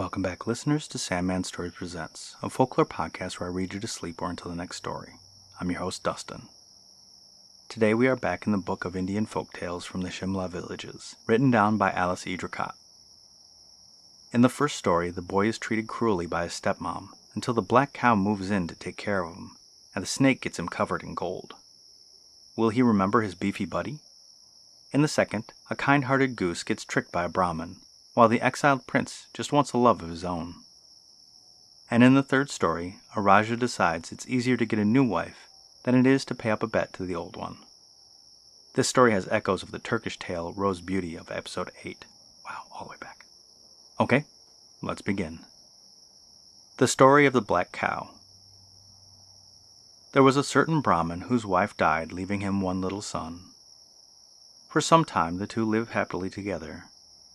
Welcome back, listeners, to Sandman Stories Presents, a folklore podcast where I read you to sleep or until the next story. I'm your host, Dustin. Today we are back in the book of Indian folktales from the Simla villages, written down by Alice E. Dracott. In the first story, the boy is treated cruelly by his stepmom until the black cow moves in to take care of him, and the snake gets him covered in gold. Will he remember his beefy buddy? In the second, a kind-hearted goose gets tricked by a Brahmin, while the exiled prince just wants a love of his own. And in the third story, a Raja decides it's easier to get a new wife than it is to pay up a bet to the old one. This story has echoes of the Turkish tale Rose Beauty of episode 8. Wow, all the way back. Okay, let's begin. The story of the black cow. There was a certain Brahmin whose wife died, leaving him one little son. For some time the two lived happily together.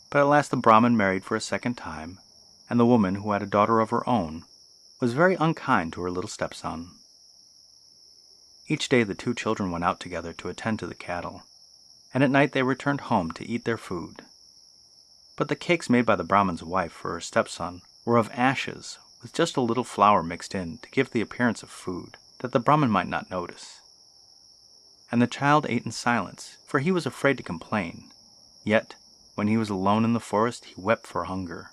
But at last the Brahmin married for a second time, and the woman, who had a daughter of her own, was very unkind to her little stepson. Each day the two children went out together to attend to the cattle, and at night they returned home to eat their food. But the cakes made by the Brahmin's wife for her stepson were of ashes, with just a little flour mixed in to give the appearance of food, that the Brahmin might not notice. And the child ate in silence, for he was afraid to complain, yet when he was alone in the forest, he wept for hunger.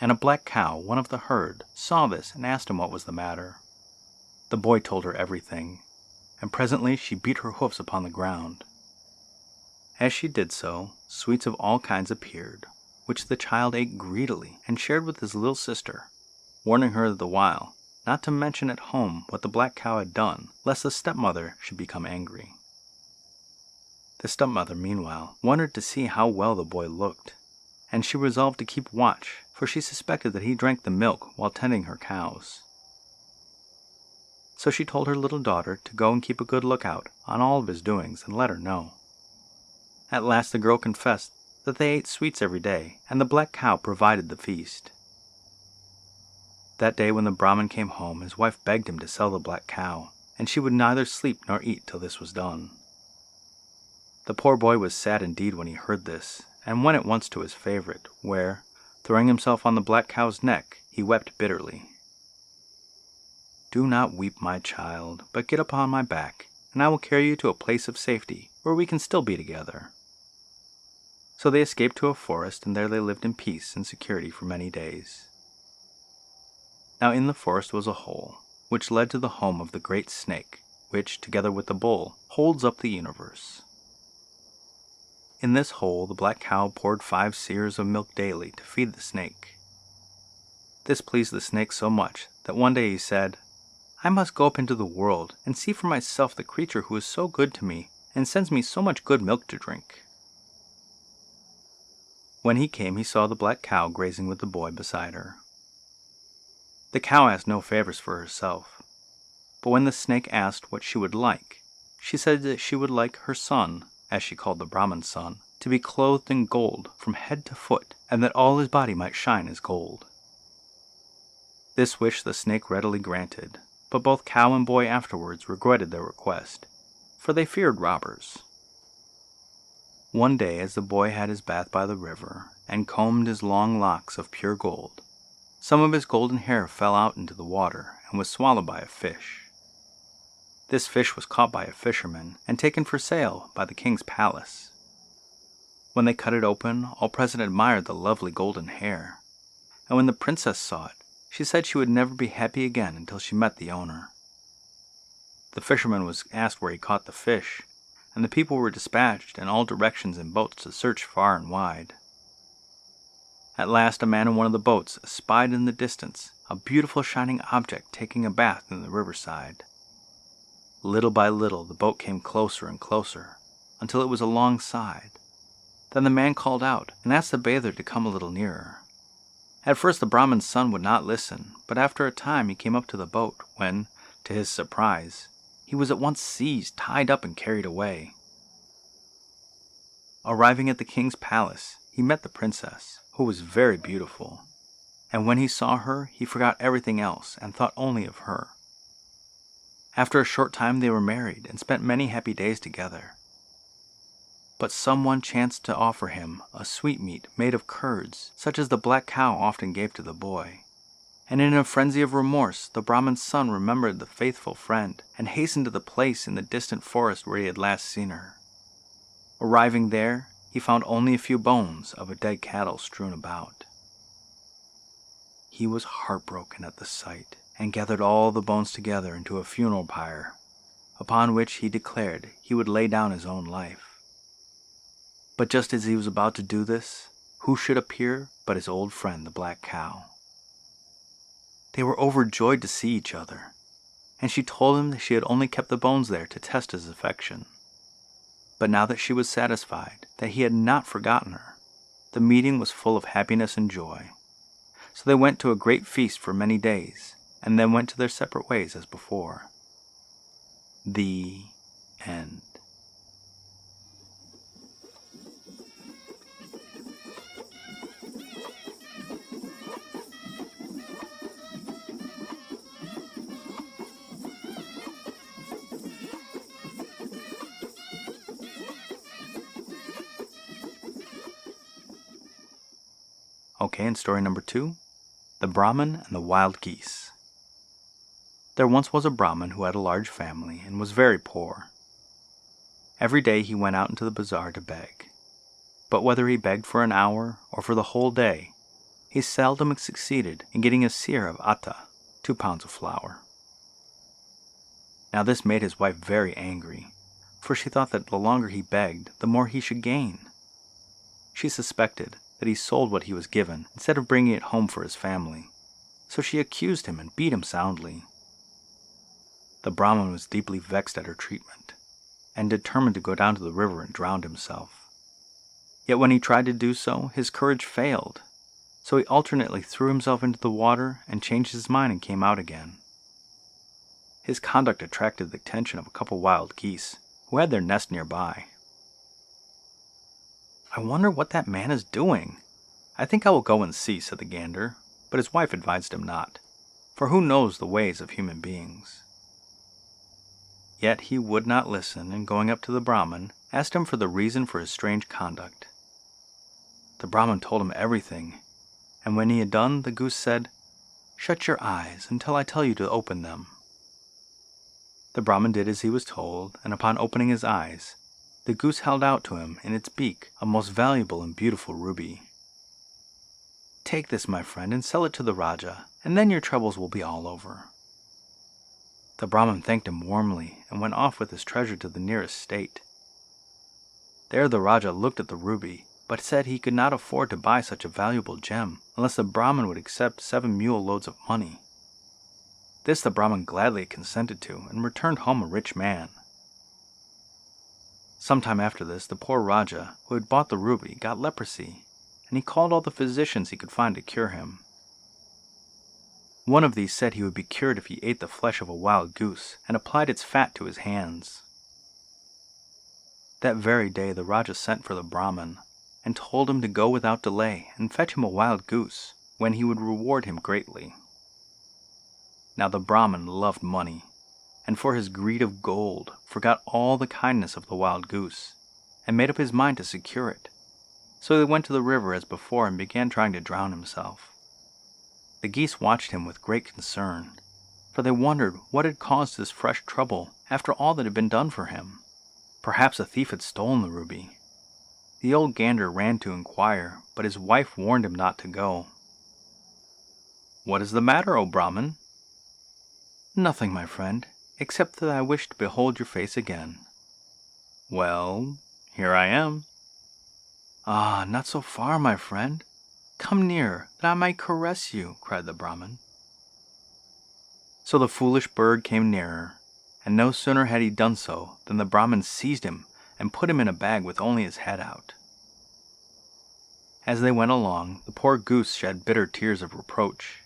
And a black cow, one of the herd, saw this and asked him what was the matter. The boy told her everything, and presently she beat her hoofs upon the ground. As she did so, sweets of all kinds appeared, which the child ate greedily and shared with his little sister, warning her the while not to mention at home what the black cow had done, lest the stepmother should become angry. The stepmother, meanwhile, wondered to see how well the boy looked, and she resolved to keep watch, for she suspected that he drank the milk while tending her cows. So she told her little daughter to go and keep a good lookout on all of his doings and let her know. At last the girl confessed that they ate sweets every day, and the black cow provided the feast. That day when the Brahmin came home, his wife begged him to sell the black cow, and she would neither sleep nor eat till this was done. The poor boy was sad indeed when he heard this, and went at once to his favorite, where, throwing himself on the black cow's neck, he wept bitterly. "Do not weep, my child, but get upon my back, and I will carry you to a place of safety, where we can still be together." So they escaped to a forest, and there they lived in peace and security for many days. Now in the forest was a hole, which led to the home of the great snake, which, together with the bull, holds up the universe. In this hole the black cow poured 5 seers of milk daily to feed the snake. This pleased the snake so much that one day he said, "I must go up into the world and see for myself the creature who is so good to me and sends me so much good milk to drink." When he came, he saw the black cow grazing with the boy beside her. The cow asked no favors for herself, but when the snake asked what she would like, she said that she would like her son, as she called the Brahmin's son, to be clothed in gold from head to foot, and that all his body might shine as gold. This wish the snake readily granted, but both cow and boy afterwards regretted their request, for they feared robbers. One day, as the boy had his bath by the river, and combed his long locks of pure gold, some of his golden hair fell out into the water, and was swallowed by a fish. This fish was caught by a fisherman, and taken for sale by the king's palace. When they cut it open, all present admired the lovely golden hair, and when the princess saw it, she said she would never be happy again until she met the owner. The fisherman was asked where he caught the fish, and the people were dispatched in all directions in boats to search far and wide. At last a man in one of the boats espied in the distance a beautiful shining object taking a bath in the riverside. Little by little the boat came closer and closer, until it was alongside. Then the man called out and asked the bather to come a little nearer. At first the Brahmin's son would not listen, but after a time he came up to the boat, when, to his surprise, he was at once seized, tied up, and carried away. Arriving at the king's palace, he met the princess, who was very beautiful, and when he saw her he forgot everything else and thought only of her. After a short time they were married and spent many happy days together. But someone chanced to offer him a sweetmeat made of curds, such as the black cow often gave to the boy. And in a frenzy of remorse, the Brahmin's son remembered the faithful friend, and hastened to the place in the distant forest where he had last seen her. Arriving there, he found only a few bones of a dead cattle strewn about. He was heartbroken at the sight, and gathered all the bones together into a funeral pyre, upon which he declared he would lay down his own life. But just as he was about to do this, who should appear but his old friend the black cow. They were overjoyed to see each other, and she told him that she had only kept the bones there to test his affection. But now that she was satisfied that he had not forgotten her, the meeting was full of happiness and joy. So they went to a great feast for many days, and then went to their separate ways as before. The end. Okay, and story number 2, The Brahmin and the Wild Geese. There once was a Brahmin who had a large family and was very poor. Every day he went out into the bazaar to beg. But whether he begged for an hour or for the whole day, he seldom succeeded in getting a seer of atta, 2 pounds of flour. Now this made his wife very angry, for she thought that the longer he begged, the more he should gain. She suspected that he sold what he was given instead of bringing it home for his family, so she accused him and beat him soundly. The Brahmin was deeply vexed at her treatment, and determined to go down to the river and drown himself. Yet when he tried to do so, his courage failed, so he alternately threw himself into the water and changed his mind and came out again. His conduct attracted the attention of a couple wild geese, who had their nest nearby. "I wonder what that man is doing. I think I will go and see," said the gander, but his wife advised him not, for who knows the ways of human beings? Yet he would not listen, and going up to the Brahmin, asked him for the reason for his strange conduct. The Brahmin told him everything, and when he had done, the goose said, "Shut your eyes until I tell you to open them." The Brahmin did as he was told, and upon opening his eyes, the goose held out to him in its beak a most valuable and beautiful ruby. "Take this, my friend, and sell it to the Raja, and then your troubles will be all over." The Brahmin thanked him warmly and went off with his treasure to the nearest state. There the Raja looked at the ruby, but said he could not afford to buy such a valuable gem unless the Brahmin would accept 7 mule loads of money. This the Brahmin gladly consented to, and returned home a rich man. Some time after this, the poor Raja, who had bought the ruby, got leprosy, and he called all the physicians he could find to cure him. One of these said he would be cured if he ate the flesh of a wild goose and applied its fat to his hands. That very day the Raja sent for the Brahmin, and told him to go without delay and fetch him a wild goose, when he would reward him greatly. Now the Brahmin loved money, and for his greed of gold forgot all the kindness of the wild goose, and made up his mind to secure it. So he went to the river as before and began trying to drown himself. The geese watched him with great concern, for they wondered what had caused this fresh trouble after all that had been done for him. Perhaps a thief had stolen the ruby. The old gander ran to inquire, but his wife warned him not to go. "What is the matter, O Brahmin?" "Nothing, my friend, except that I wish to behold your face again." "Well, here I am." "Ah, not so far, my friend. Come near, that I might caress you," cried the Brahmin. So the foolish bird came nearer, and no sooner had he done so than the Brahmin seized him and put him in a bag with only his head out. As they went along, the poor goose shed bitter tears of reproach,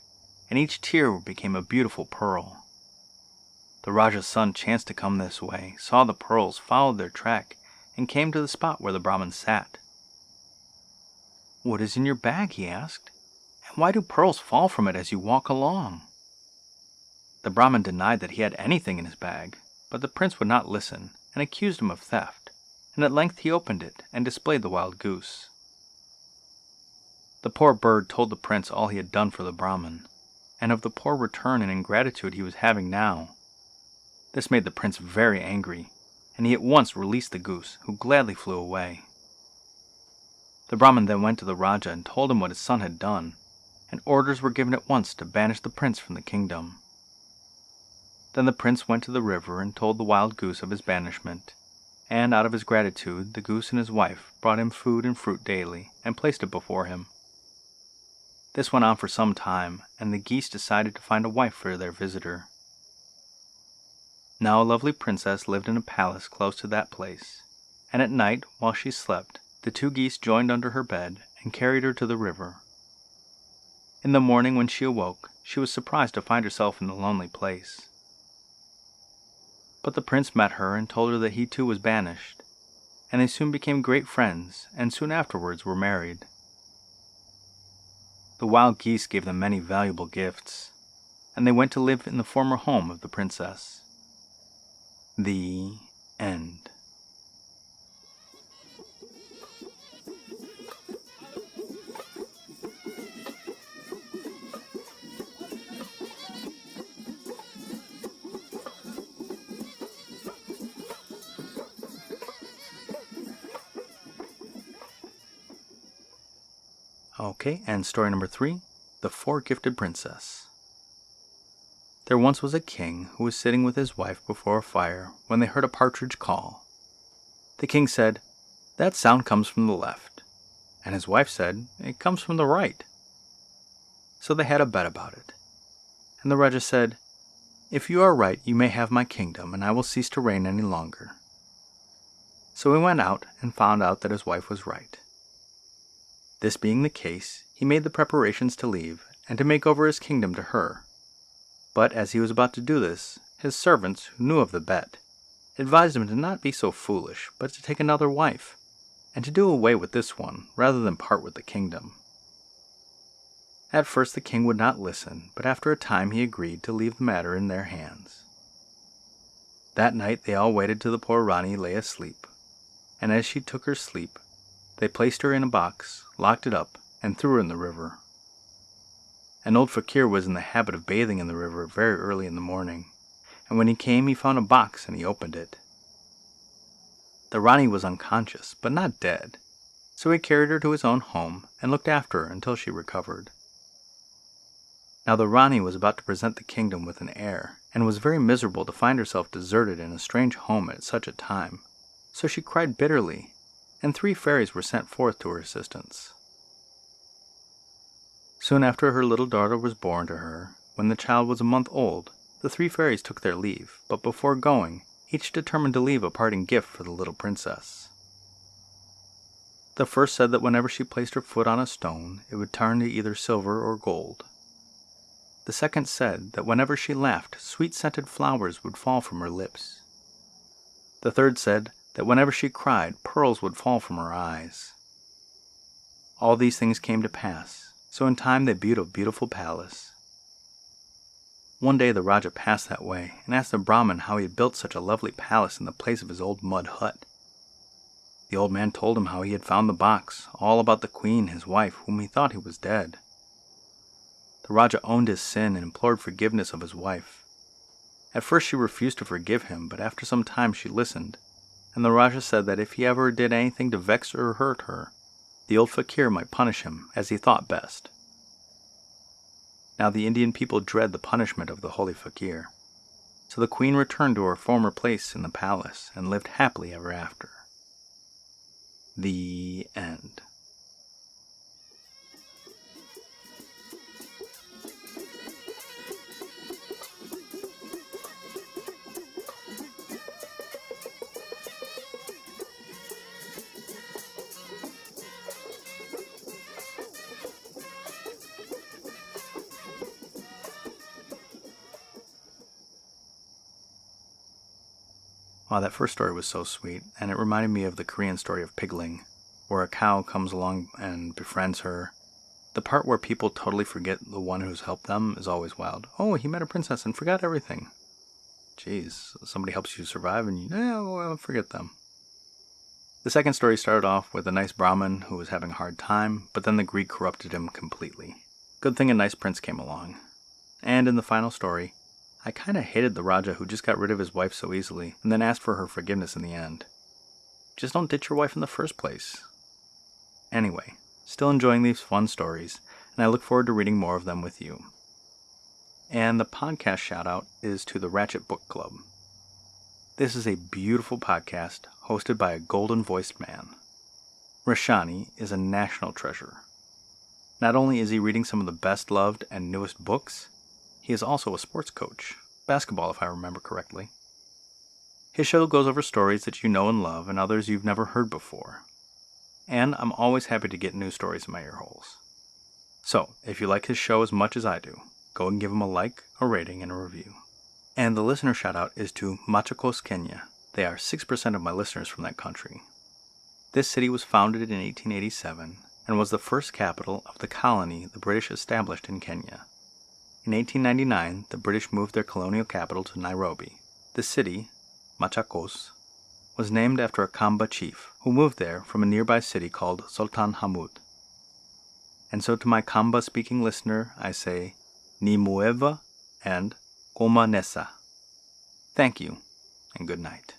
and each tear became a beautiful pearl. The Raja's son chanced to come this way, saw the pearls, followed their track, and came to the spot where the Brahmin sat. "What is in your bag?" he asked, "and why do pearls fall from it as you walk along?" The Brahmin denied that he had anything in his bag, but the prince would not listen, and accused him of theft. and at length he opened it and displayed the wild goose. The poor bird told the prince all he had done for the Brahmin, and of the poor return and ingratitude he was having now. This made the prince very angry, and he at once released the goose, who gladly flew away. The Brahmin then went to the Raja and told him what his son had done, and orders were given at once to banish the prince from the kingdom. Then the prince went to the river and told the wild goose of his banishment, and out of his gratitude the goose and his wife brought him food and fruit daily and placed it before him. This went on for some time, and the geese decided to find a wife for their visitor. Now a lovely princess lived in a palace close to that place, and at night, while she slept, the two geese joined under her bed and carried her to the river. In the morning when she awoke, she was surprised to find herself in the lonely place. But the prince met her and told her that he too was banished, and they soon became great friends, and soon afterwards were married. The wild geese gave them many valuable gifts, and they went to live in the former home of the princess. The end. Okay, and story number 3, The Four-Gifted Princess. There once was a king who was sitting with his wife before a fire when they heard a partridge call. The king said, "That sound comes from the left," and his wife said, "It comes from the right." So they had a bet about it, and the Raja said, "If you are right, you may have my kingdom, and I will cease to reign any longer." So he went out and found out that his wife was right. This being the case, he made the preparations to leave, and to make over his kingdom to her. But as he was about to do this, his servants, who knew of the bet, advised him to not be so foolish, but to take another wife, and to do away with this one, rather than part with the kingdom. At first the king would not listen, but after a time he agreed to leave the matter in their hands. That night they all waited till the poor Rani lay asleep, and as she took her sleep, they placed her in a box, locked it up, and threw her in the river. An old fakir was in the habit of bathing in the river very early in the morning, and when he came he found a box and he opened it. The Rani was unconscious, but not dead, so he carried her to his own home and looked after her until she recovered. Now the Rani was about to present the kingdom with an heir, and was very miserable to find herself deserted in a strange home at such a time, so she cried bitterly, and 3 fairies were sent forth to her assistance. Soon after her little daughter was born to her, when the child was a month old, the 3 fairies took their leave, but before going, each determined to leave a parting gift for the little princess. The first said that whenever she placed her foot on a stone, it would turn to either silver or gold. The second said that whenever she laughed, sweet-scented flowers would fall from her lips. The third said that whenever she cried, pearls would fall from her eyes. All these things came to pass, so in time they built a beautiful palace. One day the Raja passed that way, and asked the Brahmin how he had built such a lovely palace in the place of his old mud hut. The old man told him how he had found the box, all about the queen, his wife, whom he thought he was dead. The Raja owned his sin and implored forgiveness of his wife. At first she refused to forgive him, but after some time she listened, and the Raja said that if he ever did anything to vex or hurt her, the old fakir might punish him as he thought best. Now the Indian people dread the punishment of the holy fakir, so the queen returned to her former place in the palace and lived happily ever after. The end. Wow, that first story was so sweet, and it reminded me of the Korean story of Pigling, where a cow comes along and befriends her. The part where people totally forget the one who's helped them is always wild. Oh, he met a princess and forgot everything. Jeez, somebody helps you survive and you forget them. The second story started off with a nice Brahmin who was having a hard time, but then the greed corrupted him completely. Good thing a nice prince came along. And in the final story, I kinda hated the Raja who just got rid of his wife so easily and then asked for her forgiveness in the end. Just don't ditch your wife in the first place. Anyway, still enjoying these fun stories, and I look forward to reading more of them with you. And the podcast shout-out is to the Ratchet Book Club. This is a beautiful podcast hosted by a golden-voiced man. Rashanii is a national treasure. Not only is he reading some of the best-loved and newest books, he is also a sports coach, basketball if I remember correctly. His show goes over stories that you know and love and others you've never heard before. And I'm always happy to get new stories in my ear holes. So, if you like his show as much as I do, go and give him a like, a rating, and a review. And the listener shoutout is to Machakos Kenya. They are 6% of my listeners from that country. This city was founded in 1887 and was the first capital of the colony the British established in Kenya. In 1899, the British moved their colonial capital to Nairobi. The city, Machakos, was named after a Kamba chief who moved there from a nearby city called Sultan Hamud. And so to my Kamba-speaking listener, I say, ni muvea and Koma nesa. Thank you, and good night.